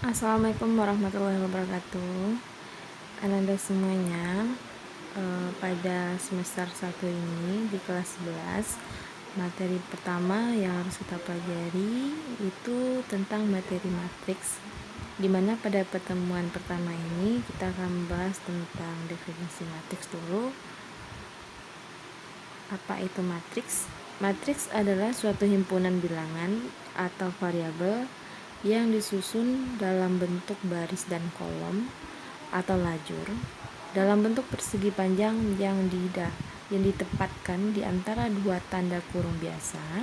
Assalamualaikum warahmatullahi wabarakatuh. Ananda semuanya, pada semester 1 ini di kelas 11, materi pertama yang harus kita pelajari itu tentang materi matriks, dimana pada pertemuan pertama ini kita akan membahas tentang definisi matriks dulu. Apa itu matriks? Matriks adalah suatu himpunan bilangan atau variabel yang disusun dalam bentuk baris dan kolom atau lajur dalam bentuk persegi panjang yang ditempatkan di antara dua tanda kurung biasa,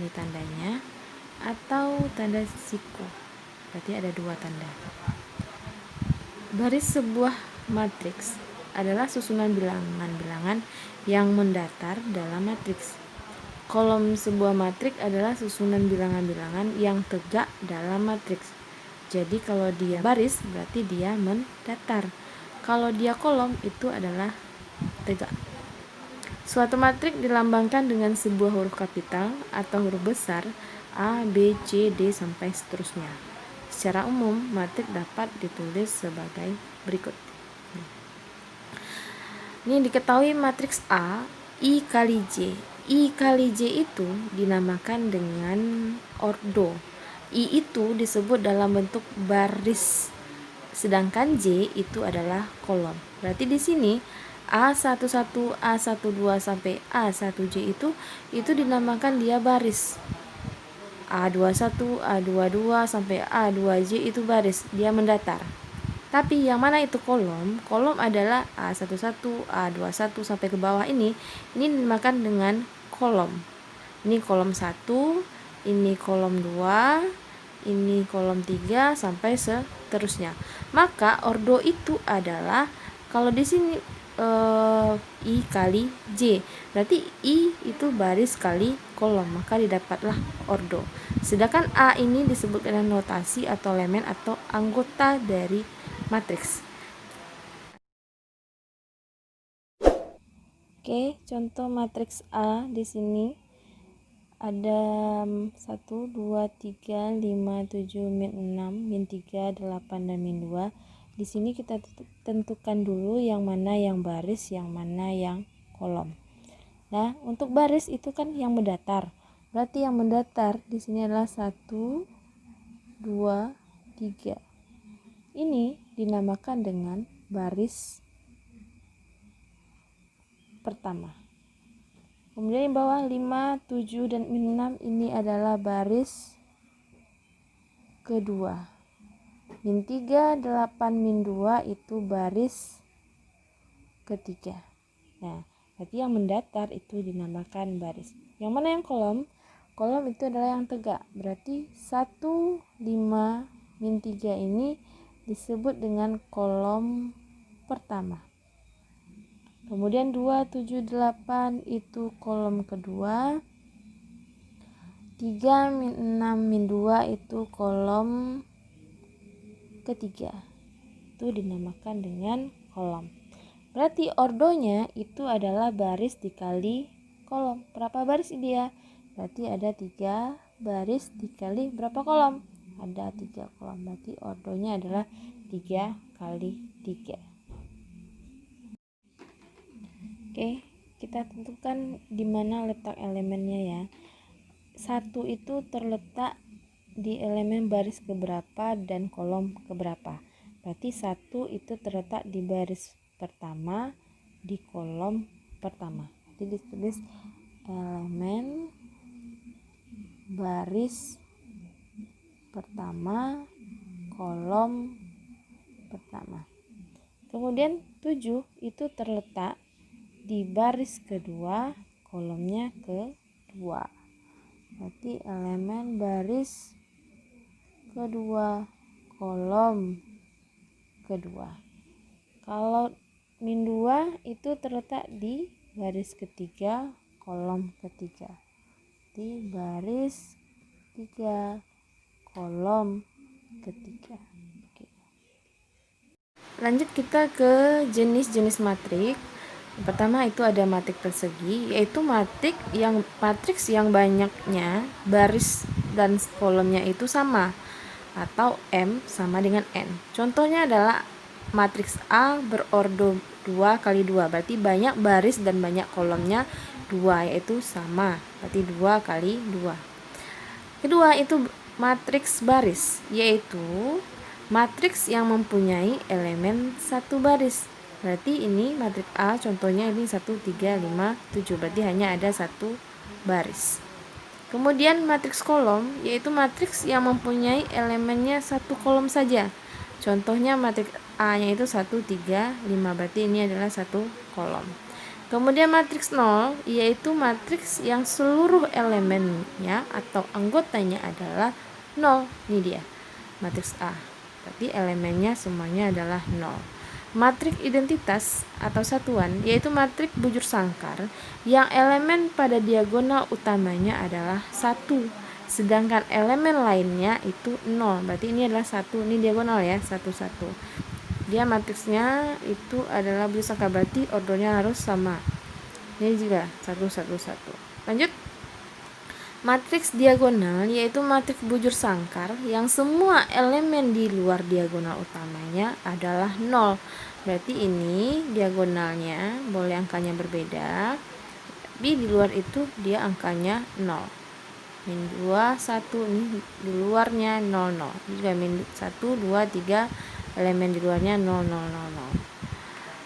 ini tandanya, atau tanda siku. Berarti ada dua tanda. Baris sebuah matriks adalah susunan bilangan-bilangan yang mendatar dalam matriks. Kolom sebuah matriks adalah susunan bilangan-bilangan yang tegak dalam matriks. Jadi kalau dia baris berarti dia mendatar. Kalau dia kolom itu adalah tegak. Suatu matriks dilambangkan dengan sebuah huruf kapital atau huruf besar A, B, C, D sampai seterusnya. Secara umum, matriks dapat ditulis sebagai berikut. Ini diketahui matriks A, I kali J. I kali J itu dinamakan dengan ordo. I itu disebut dalam bentuk baris, sedangkan J itu adalah kolom. Berarti di sini A11, A12 sampai A1J itu dinamakan dia baris. A21, A22 sampai A2J itu baris, dia mendatar. Tapi yang mana itu kolom? Kolom adalah A11, A21 sampai ke bawah ini dinamakan dengan kolom. Ini kolom 1, ini kolom 2, ini kolom 3 sampai seterusnya. Maka ordo itu adalah, kalau di sini I kali J, berarti I itu baris kali kolom, maka didapatlah ordo. Sedangkan A ini disebut dengan notasi atau elemen atau anggota dari matriks. Oke, contoh matriks A di sini ada 1, 2, 3, 5, 7, min 6, min 3, 8 dan min 2. Di sini kita tentukan dulu yang mana yang baris, yang mana yang kolom. Nah, untuk baris itu kan yang mendatar. Berarti yang mendatar di sini adalah 1, 2, 3. Ini dinamakan dengan baris pertama. Kemudian di bawah 5, 7 dan min 6 ini adalah baris kedua. Min 3, 8, min 2 itu baris ketiga. Nah, berarti yang mendatar itu dinamakan baris. Yang mana yang kolom? Kolom itu adalah yang tegak. Berarti 1, 5, min 3 ini disebut dengan kolom pertama. Kemudian 2, 7, 8 itu kolom kedua. 3, min 6, min 2 itu kolom ketiga. Itu dinamakan dengan kolom. Berarti ordonya itu adalah baris dikali kolom. Berapa baris dia? Berarti ada 3 baris dikali berapa kolom? Ada 3 kolom. Berarti ordonya adalah 3 kali 3. Oke, kita tentukan di mana letak elemennya ya. 1 itu terletak di elemen baris keberapa dan kolom keberapa. Berarti 1 itu terletak di baris pertama di kolom pertama. Jadi ditulis elemen baris pertama kolom pertama. Kemudian 7 itu terletak di baris kedua kolomnya kedua. Berarti elemen baris kedua kolom kedua. Kalau min 2 itu terletak di baris ketiga kolom ketiga. Di baris 3 kolom ketiga. Oke. Lanjut kita ke jenis-jenis matriks. Yang pertama itu ada matriks persegi, yaitu matriks yang banyaknya baris dan kolomnya itu sama. atau M sama dengan N. Contohnya adalah matriks A berordo 2 kali 2, berarti banyak baris dan banyak kolomnya 2, yaitu sama, berarti 2 kali 2. Kedua itu matriks baris, yaitu matriks yang mempunyai elemen satu baris. Berarti ini matriks A, contohnya ini 1, 3, 5, 7, berarti hanya ada satu baris. Kemudian matriks kolom, yaitu matriks yang mempunyai elemennya satu kolom saja. Contohnya matriks A-nya itu 1, 3, 5, berarti ini adalah satu kolom. Kemudian matriks 0, yaitu matriks yang seluruh elemennya atau anggotanya adalah 0. Ini dia, matriks A. Berarti elemennya semuanya adalah 0. Matriks identitas atau satuan, yaitu matriks bujur sangkar yang elemen pada diagonal utamanya adalah 1, sedangkan elemen lainnya itu 0. Berarti ini adalah 1, ini diagonal ya, 1, 1. Dia matriksnya itu adalah bujur sangkar, berarti ordonya harus sama. Ini juga 1, 1, 1. Lanjut. Matriks diagonal, yaitu matriks bujur sangkar yang semua elemen di luar diagonal utamanya adalah 0. Berarti ini diagonalnya boleh angkanya berbeda, tapi di luar itu dia angkanya 0. Min 2, 1, ini di luarnya 0, 0. Ini juga min 1, 2, 3, elemen di luarnya 0, 0, 0, 0.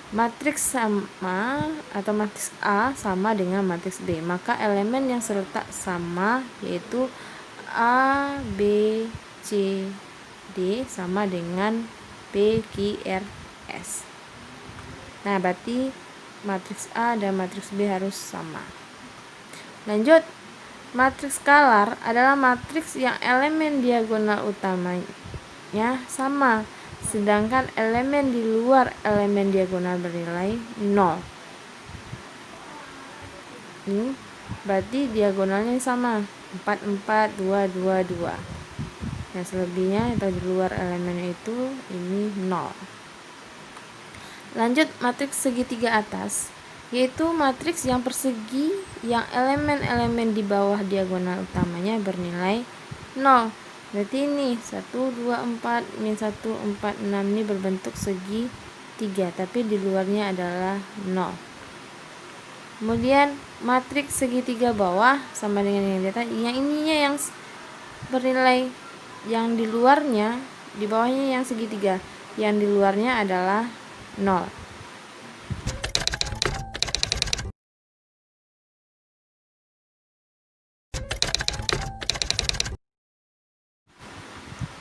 Matriks sama atau matriks A sama dengan matriks B, maka elemen yang serletak sama yaitu A, B, C, D sama dengan P, Q, R, S. Nah, berarti matriks A dan matriks B harus sama. Lanjut, matriks skalar adalah matriks yang elemen diagonal utamanya sama, sedangkan elemen di luar elemen diagonal bernilai 0. Ini berarti diagonalnya sama, 4, 4, 2, 2, 2. Yang selebihnya atau di luar elemen itu ini 0. Lanjut, matriks segitiga atas, yaitu matriks yang persegi yang elemen-elemen di bawah diagonal utamanya bernilai 0. Berarti ini 1, 2, 4, min 1, 4, 6 ini berbentuk segi 3, tapi di luarnya adalah 0. Kemudian matriks segitiga bawah sama dengan yang di atas, yang ininya yang bernilai, yang di luarnya, di bawahnya yang segitiga, yang di luarnya adalah 0.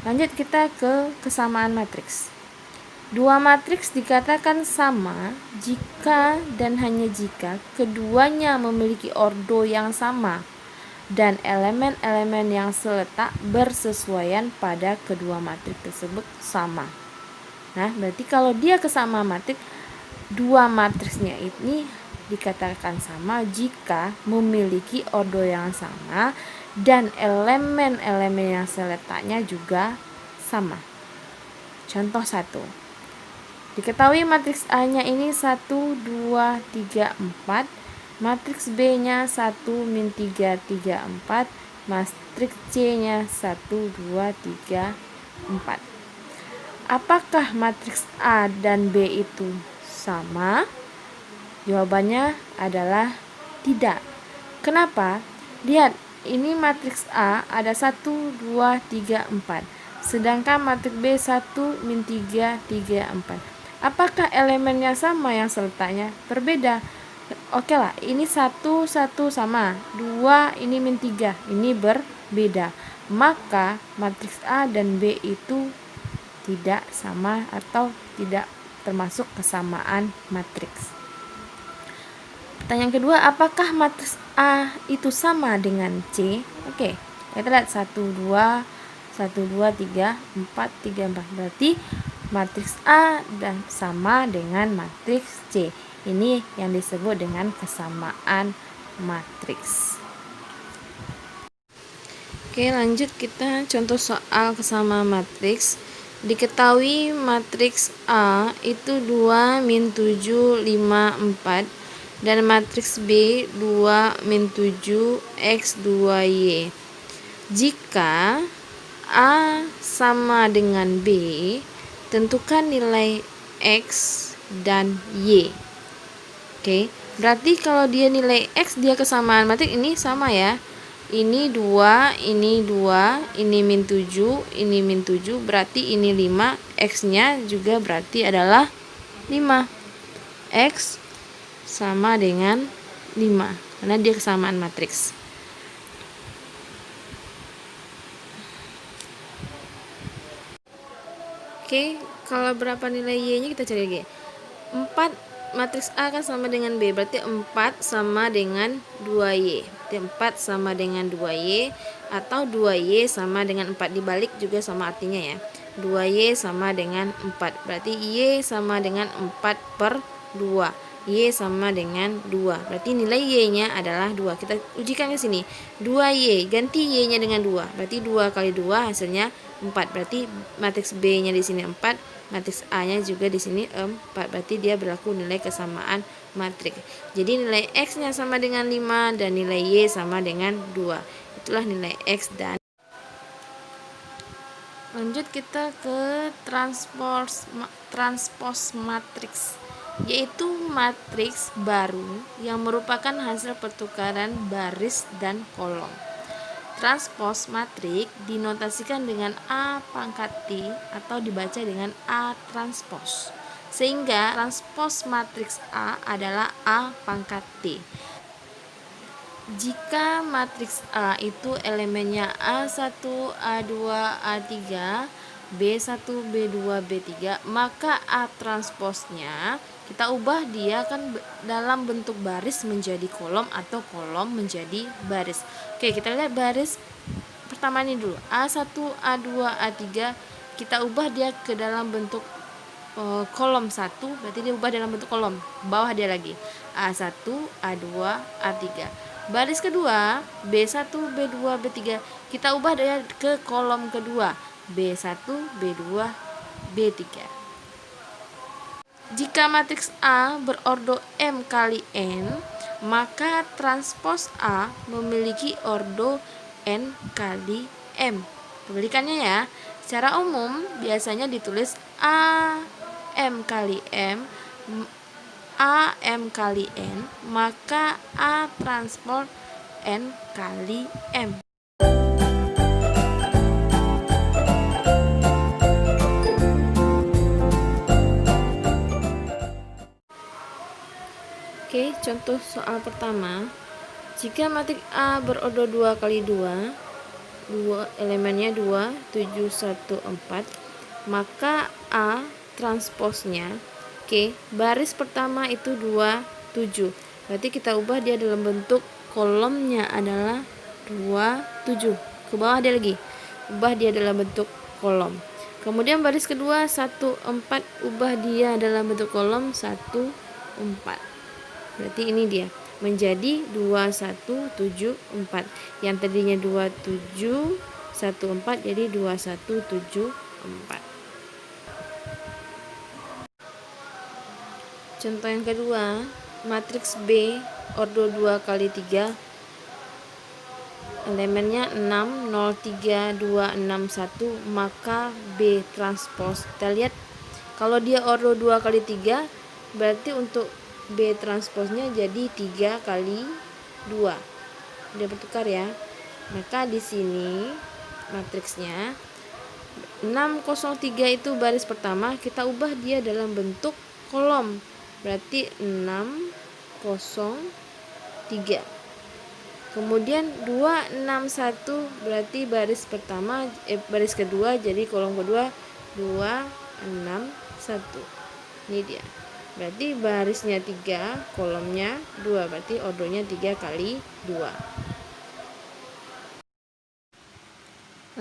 Lanjut kita ke kesamaan matriks. Dua matriks dikatakan sama jika dan hanya jika keduanya memiliki ordo yang sama dan elemen-elemen yang seletak bersesuaian pada kedua matriks tersebut sama. Nah, berarti kalau dia kesamaan matriks, dua matriksnya ini dikatakan sama jika memiliki ordo yang sama dan elemen-elemen yang seletaknya juga sama. Contoh 1. Diketahui matriks A-nya ini 1, 2, 3, 4. Matriks B-nya 1, min 3, 3, 4. Matriks C-nya 1, 2, 3, 4. Apakah matriks A dan B itu sama? Jawabannya adalah tidak. Kenapa? Lihat, ini matriks A ada 1, 2, 3, 4. Sedangkan matriks B 1, min 3, 3, 4. Apakah elemennya sama yang seletaknya? Berbeda. Oke lah, ini 1, 1 sama. 2, ini min 3. Ini berbeda. Maka matriks A dan B itu tidak sama atau tidak termasuk kesamaan matriks. Pertanyaan kedua, apakah matriks A itu sama dengan C? Oke, kita lihat 1, 2, 1, 2, 3, 4, 3, 4. Berarti matriks A dan sama dengan matriks C. Ini yang disebut dengan kesamaan matriks. Oke, lanjut kita contoh soal kesamaan matriks. Diketahui matriks A itu 2, min 7, 5, 4. Dan matriks B 2, min 7, X, 2, Y. Jika A sama dengan B, tentukan nilai X dan Y. Oke, berarti kalau dia nilai X, dia kesamaan matrik ini sama ya. Ini 2, ini 2, ini min 7, ini min 7, berarti ini 5, X-nya juga berarti adalah 5. X sama dengan 5, karena dia kesamaan matriks. Oke, kalau berapa nilai Y-nya kita cari lagi. 4, matriks A kan sama dengan B, berarti 4 sama dengan 2Y. Berarti 4 sama dengan 2Y, atau 2Y sama dengan 4. Dibalik juga sama artinya ya. 2Y sama dengan 4, berarti Y sama dengan 4 per 2. Y sama dengan 2, berarti nilai Y-nya adalah 2. Kita ujikan ke sini. 2Y, ganti Y-nya dengan 2, berarti 2 kali 2 hasilnya 4. Berarti matriks B-nya di sini 4, matriks A-nya juga di sini 4. Berarti dia berlaku nilai kesamaan matriks. Jadi nilai X-nya sama dengan 5 dan nilai Y sama dengan 2. Itulah nilai X dan. Lanjut kita ke transpos matriks, yaitu matriks baru yang merupakan hasil pertukaran baris dan kolom. Transpos matrik dinotasikan dengan A pangkat T atau dibaca dengan A transpos. Sehingga transpos matriks A adalah A pangkat T. Jika matriks A itu elemennya A1, A2, A3, B1, B2, B3, maka A transposnya kita ubah dia kan dalam bentuk baris menjadi kolom atau kolom menjadi baris. Oke, kita lihat baris pertama ini dulu. A1, A2, A3, kita ubah dia ke dalam bentuk kolom 1, berarti dia ubah dalam bentuk kolom. Bawah dia lagi. A1, A2, A3. Baris kedua, B1, B2, B3, kita ubah dia ke kolom kedua. B1, B2, B3. Jika matriks A berordo M kali N, maka transpos A memiliki ordo N kali M. Kebalikannya ya. Secara umum biasanya ditulis A M kali M, A M kali N, maka A transpos N kali M. Oke, contoh soal pertama. Jika matriks A berordo 2 kali 2, elemennya 2, 7, 1, 4, maka A transposnya, oke, baris pertama itu 2, 7. Berarti kita ubah dia dalam bentuk kolomnya adalah 2, 7. Ke bawah dia lagi. Ubah dia dalam bentuk kolom. Kemudian baris kedua 1, 4, ubah dia dalam bentuk kolom 1, 4. Berarti ini dia menjadi 2, 1, 7, 4. Yang tadinya 2, 7, 1, 4 jadi 2, 1, 7, 4. Contoh yang kedua, matriks B ordo 2 kali 3, elemennya 6, 0, 3, 2, 6, 1, maka B transpos. Kita lihat kalau dia ordo 2 kali 3, berarti untuk B transposnya jadi 3 kali 2. Dia bertukar ya. Maka di sini matriksnya 603 itu baris pertama, kita ubah dia dalam bentuk kolom. Berarti 603. Kemudian 261 berarti baris pertama baris kedua, jadi kolom kedua 261. Ini dia. Berarti barisnya 3, kolomnya 2, berarti ordonya 3 kali 2.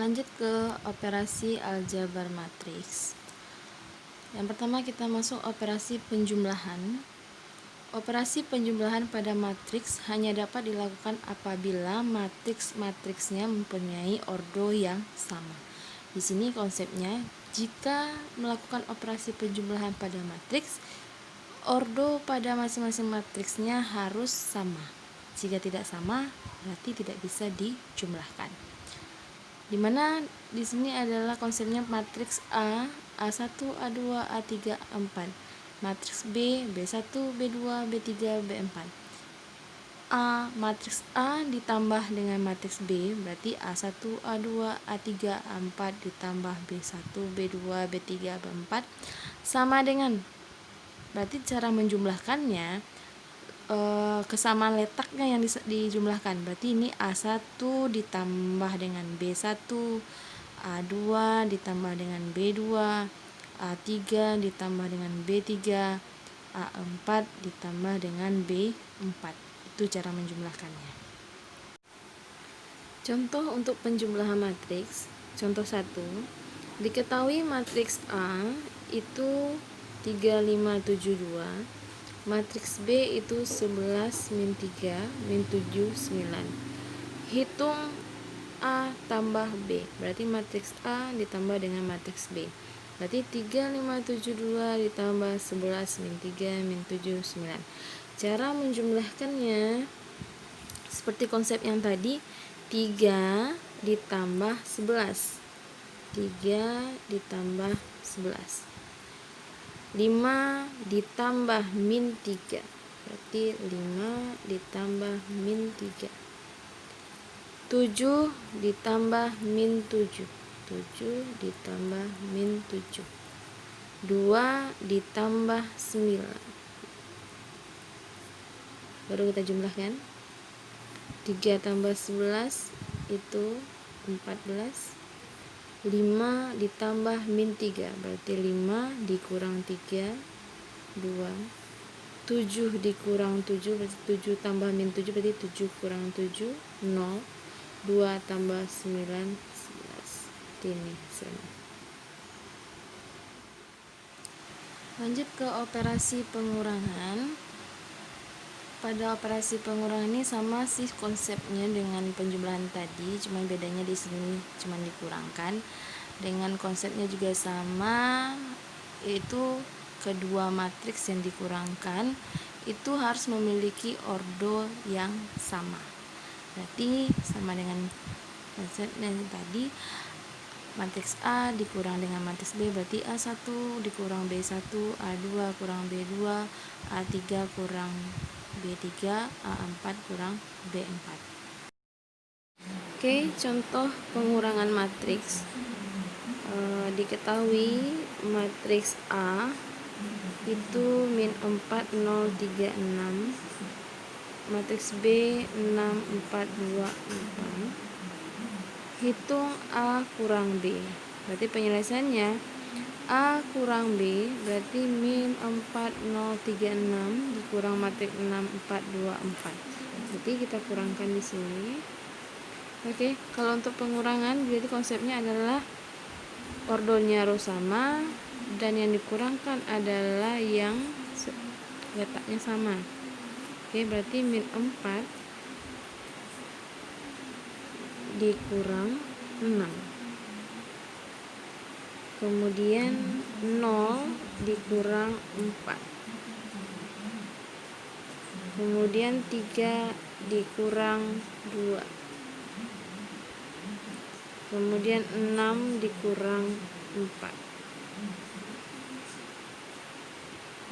Lanjut ke operasi aljabar matriks. Yang pertama kita masuk operasi penjumlahan. Operasi penjumlahan pada matriks hanya dapat dilakukan apabila matriksnya mempunyai ordo yang sama. Di sini konsepnya, jika melakukan operasi penjumlahan pada matriks, ordo pada masing-masing matriksnya harus sama. Jika tidak sama, berarti tidak bisa dijumlahkan. Dimana di sini adalah konsepnya matriks A, A1, A2, A3, A4. Matriks B, B1, B2, B3, B4. Matriks A ditambah dengan matriks B berarti A1, A2, A3, A4 ditambah B1, B2, B3, B4 sama dengan, berarti cara menjumlahkannya kesamaan letaknya yang dijumlahkan. Berarti ini A1 ditambah dengan B1, A2 ditambah dengan B2, A3 ditambah dengan B3, A4 ditambah dengan B4. Itu cara menjumlahkannya. Contoh untuk penjumlahan matriks. Contoh 1. Diketahui matriks A itu 3572, matriks B itu 11 min 3 min 7 9. Hitung A tambah B, berarti matriks A ditambah dengan matriks B. Berarti 3572 ditambah 11 min 3 min 7 9. Cara menjumlahkannya seperti konsep yang tadi, 3 ditambah 11. 3 ditambah 11. 5 ditambah min 3, berarti 5 ditambah min 3. 7 ditambah min 7, 7 ditambah min 7. 2 ditambah 9. Baru kita jumlahkan. 3 tambah 11 itu 14. 5 ditambah min 3, berarti 5 dikurang 3, 2. 7 dikurang 7, berarti 7 tambah min 7, berarti 7 kurang 7, 0. 2 tambah 9, 11. Ini hasilnya. Lanjut ke operasi pengurangan. Pada operasi pengurangan ini sama sih konsepnya dengan penjumlahan tadi, cuma bedanya di sini cuma dikurangkan. Dengan konsepnya juga sama, yaitu kedua matriks yang dikurangkan itu harus memiliki ordo yang sama. Berarti sama dengan konsepnya tadi, matriks A dikurang dengan matriks B, berarti A1 dikurang B1, A2 kurang B2, A3 kurang B3, A4 kurang B4. Oke, contoh pengurangan matriks. Diketahui matriks A itu min 4, 0, 3, 6. Matriks B 6, 4, 2, 4. Hitung A kurang B. Berarti penyelesaiannya A kurang B berarti min 4, 0, 3, 6 dikurang matriks 6, 4, 2, 4. Berarti kita kurangkan di sini. Oke, kalau untuk pengurangan jadi konsepnya adalah ordonya harus sama dan yang dikurangkan adalah yang letaknya sama. Oke, berarti min 4 dikurang 6. Kemudian 0 dikurang 4. Kemudian 3 dikurang 2. Kemudian 6 dikurang 4.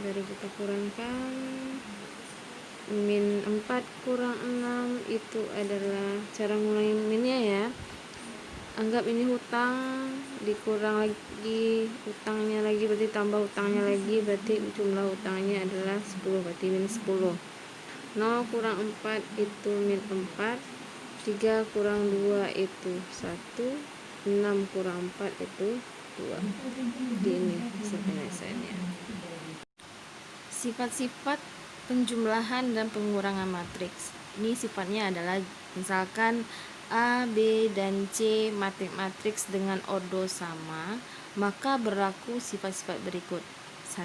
Baru kita kurangkan. Min 4 kurang 6 itu adalah cara ngulangin minnya ya. Anggap ini hutang, dikurang lagi hutangnya lagi, berarti tambah hutangnya lagi, berarti jumlah hutangnya adalah 10, berarti min 10. 0 kurang 4 itu min 4. 3 kurang 2 itu 1. 6 kurang 4 itu 2. Ini penyelesaiannya. Sifat-sifat penjumlahan dan pengurangan matriks. Ini sifatnya adalah misalkan A, B, dan C matriks dengan ordo sama, maka berlaku sifat-sifat berikut. 1.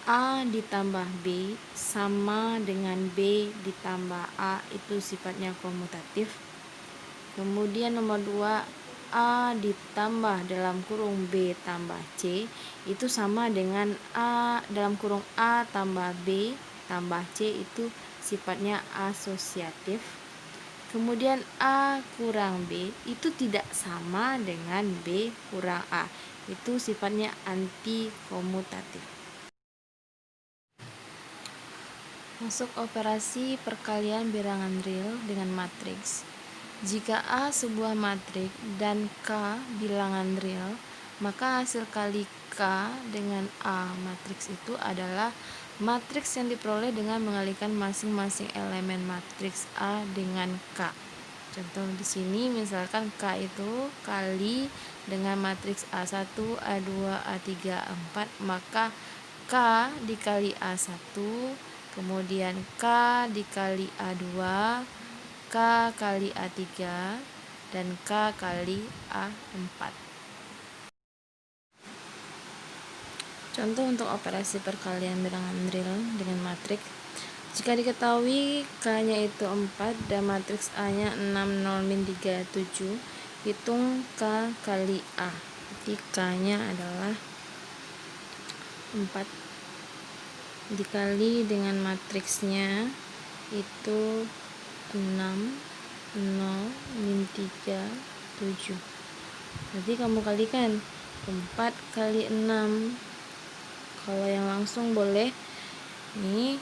A ditambah B sama dengan B ditambah A, itu sifatnya komutatif. Kemudian nomor 2, A ditambah dalam kurung B tambah C itu sama dengan A dalam kurung A tambah B tambah C, itu sifatnya asosiatif. Kemudian A kurang B itu tidak sama dengan B kurang A. Itu sifatnya anti komutatif. Masuk operasi perkalian bilangan real dengan matriks. Jika A sebuah matriks dan K bilangan real, maka hasil kali K dengan A matriks itu adalah matriks yang diperoleh dengan mengalihkan masing-masing elemen matriks A dengan K. Contoh di sini misalkan K itu kali dengan matriks A1, A2, A3, A4, maka K dikali A1, kemudian K dikali A2, K kali A3, dan K kali A4. Contoh untuk operasi perkalian bilangan real dengan matriks. Jika diketahui K-nya itu 4 dan matriks A-nya 6, 0, min 3, 7, hitung K kali A. Jadi K-nya adalah 4 dikali dengan matriksnya itu 6, 0, min 3, 7. Jadi kamu kalikan 4 kali 6. Kalau yang langsung boleh. Ini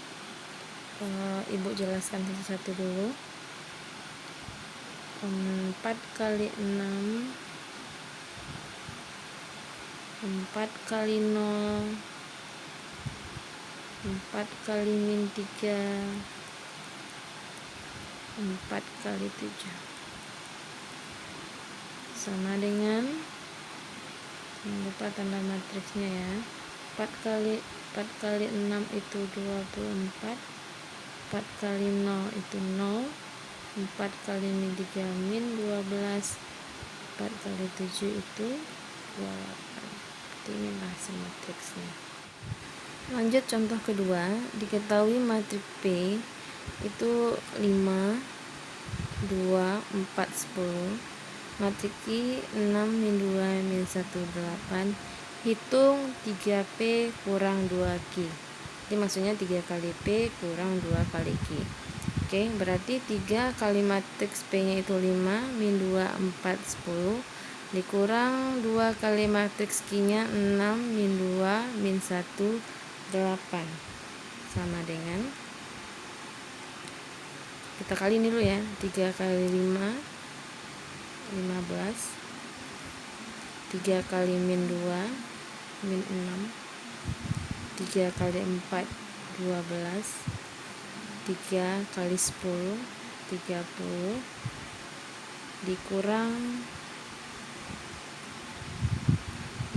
Ibu jelaskan satu-satu dulu. 4 kali 6, 4 kali 0, 4 kali min 3, 4 kali 7 sama dengan, jangan lupa tanda matriksnya ya, 4 kali 6 itu 24, 4 kali 0 itu 0, 4 kali min 3 min 12, 4 kali 7 itu 28. Inilah si matriksnya. Lanjut contoh kedua. Diketahui matriks P itu 5, 2, 4, 10. Matriks Q 6, min 2, min 1, 8. Hitung 3P kurang 2Q. Jadi maksudnya 3 kali P kurang 2 kali Q. Oke, berarti 3 kali matriks P-nya itu 5, min 2, 4, 10. Dikurang 2 kali matriks Q-nya 6, min 2, min 1, 8. Sama dengan, kita kali ini dulu ya, 3 kali 5, 15. 3 kali min 2, min 6. 3 kali 4, 12. 3 kali 10, 30. Dikurang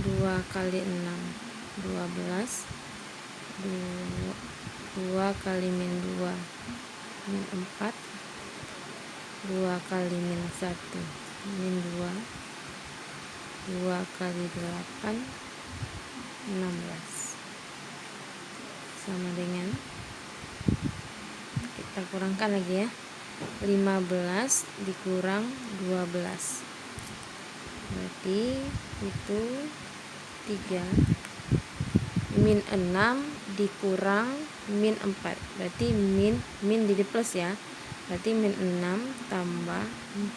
2 kali 6, 12. 2 kali min 2, min 4. 2 kali min 1, min 2. 2 kali 8, 16. Sama dengan, kita kurangkan lagi ya, 15 dikurang 12. Berarti itu 3. Min 6 dikurang min 4. Berarti min jadi plus ya. Berarti min 6 tambah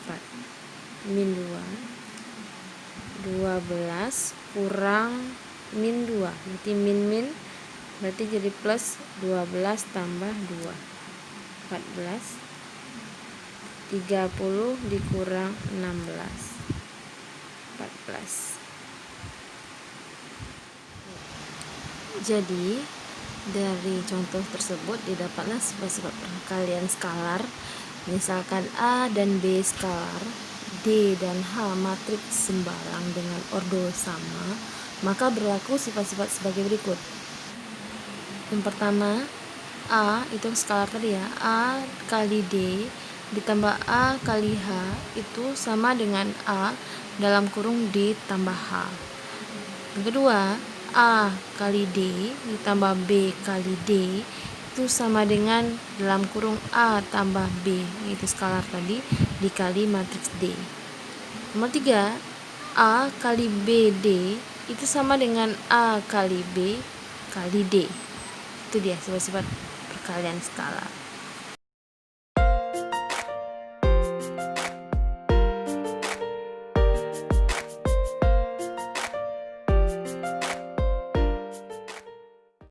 4. Min 2. 12 kurang min 2. Berarti min. Berarti jadi plus 12 tambah 2. 14. 30 dikurang 16. 14. Jadi dari contoh tersebut didapatlah sifat-sifat perkalian skalar. Misalkan A dan B skalar, D dan H matriks sembarang dengan ordo sama, maka berlaku sifat-sifat sebagai berikut. Yang pertama, A itu skalar tadi ya, A kali D ditambah A kali H itu sama dengan A dalam kurung D tambah H. Yang kedua, A kali D ditambah B kali D itu sama dengan dalam kurung A tambah B, yaitu skalar tadi, dikali matriks D. Nomor 3, A kali BD itu sama dengan A kali B kali D. Itu dia sifat-sifat perkalian skalar.